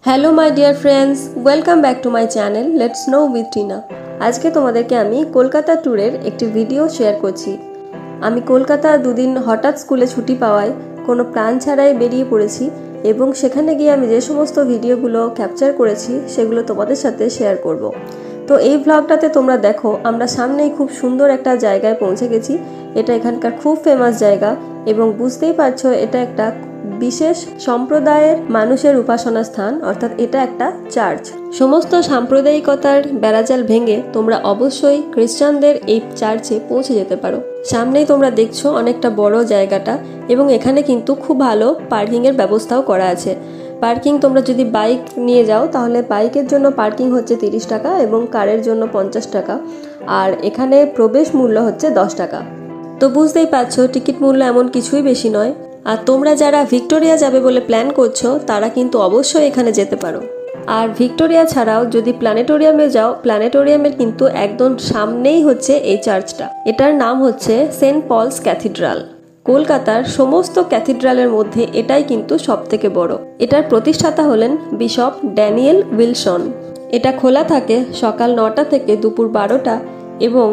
Hello my dear friends, welcome back to my channel let's know with Tina. আজকে তোমাদেরকে আমি কলকাতা ট্যুরের একটি ভিডিও শেয়ার করছি। আমি কলকাতা দুদিন হঠাৎ স্কুলে ছুটি পাওয়ায় কোনো প্ল্যান ছাড়াই বেরিয়ে পড়েছি এবং সেখানে গিয়ে আমি যে সমস্ত ভিডিওগুলো ক্যাপচার করেছি সেগুলো তোমাদের সাথে শেয়ার করব। তো এই ভ্লগটাতে তোমরা দেখো আমরা সামনেই খুব সুন্দর একটা জায়গায় পৌঁছে গেছি। এটা এখানকার খুব ফেমাস জায়গা এবং বুঝতেই পারছো এটা একটা বিশেষ সম্প্রদায়ের মানুষের উপাসনা স্থান, অর্থাৎ এটা একটা চার্চ। সমস্ত সাম্প্রদায়িকতার বেড়াজাল ভেঙে তোমরা অবশ্যই খ্রিস্টানদের এই চার্চে পৌঁছে যেতে পারো। সামনেই তোমরা দেখছো অনেকটা বড় জায়গাটা এবং এখানে কিন্তু খুব ভালো পার্কিংয়ের ব্যবস্থাও করা আছে। পার্কিং তোমরা যদি বাইক নিয়ে যাও তাহলে বাইকের জন্য পার্কিং হচ্ছে 30 টাকা এবং কারের জন্য 50 টাকা, আর এখানে প্রবেশ মূল্য হচ্ছে 10 টাকা। তো বুঝতেই পারছো টিকিট মূল্য এমন কিছুই বেশি নয়। আর তোমরা যারা ভিক্টোরিয়া যাবে বলে প্ল্যান করছো তারা কিন্তু অবশ্যই এখানে যেতে পারো। আর ভিক্টোরিয়া ছাড়াও যদি প্ল্যানেটোরিয়ামে যাও, প্ল্যানেটোরিয়ামের কিন্তু একদম সামনেই হচ্ছে এই চার্চটা। এটার নাম হচ্ছে সেন্ট পলস ক্যাথিড্রাল। কলকাতার সমস্ত ক্যাথিড্রালের মধ্যে এটাই কিন্তু সব থেকে বড়। এটার প্রতিষ্ঠাতা হলেন বিশপ ড্যানিয়েল উইলসন। এটা খোলা থাকে সকাল 9টা থেকে দুপুর 12টা এবং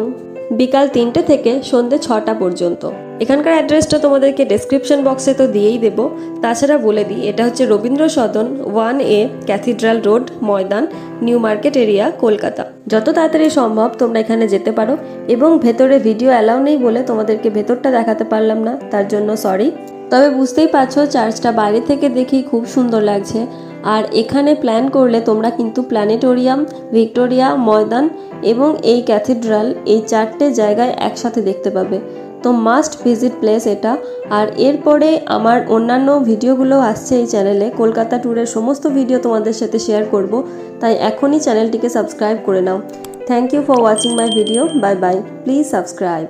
বিকাল 3টে থেকে সন্ধ্যে 6টা পর্যন্ত। এখানকার অ্যাড্রেসটা তোমাদেরকে ডেসক্রিপশন বক্সে তো দিয়েই দেবো, তাছাড়া বলে দিই এটা হচ্ছে Rabindra Sadan 1A, cathedral road, ময়দান, নিউ মার্কেট এরিয়া, কলকাতা। যত তাড়াতাড়ি সম্ভব তোমরা এখানে যেতে পারো এবং ভেতরে ভিডিও অ্যালাউ নেই বলে তোমাদেরকে ভেতরটা দেখাতে পারলাম না, তার জন্য সরি। তবে বুঝতেই পারছো চার্চটা বাইরে থেকে দেখেই খুব সুন্দর লাগছে। আর এখানে প্ল্যান করলে তোমরা কিন্তু প্ল্যানেটোরিয়াম, ভিক্টোরিয়া, ময়দান এবং এই ক্যাথিড্রাল এই 4টে জায়গায় একসাথে দেখতে পাবে। তো মাস্ট ভিজিট প্লেস এটা। আর এরপরে আমার অন্যান্য ভিডিওগুলো আসছে এই চ্যানেলে, কলকাতা ট্যুরের সমস্ত ভিডিও তোমাদের সাথে শেয়ার করব, তাই এখনই চ্যানেলটিকে সাবস্ক্রাইব করে নাও। Thank you for watching my video. Bye bye. Please subscribe.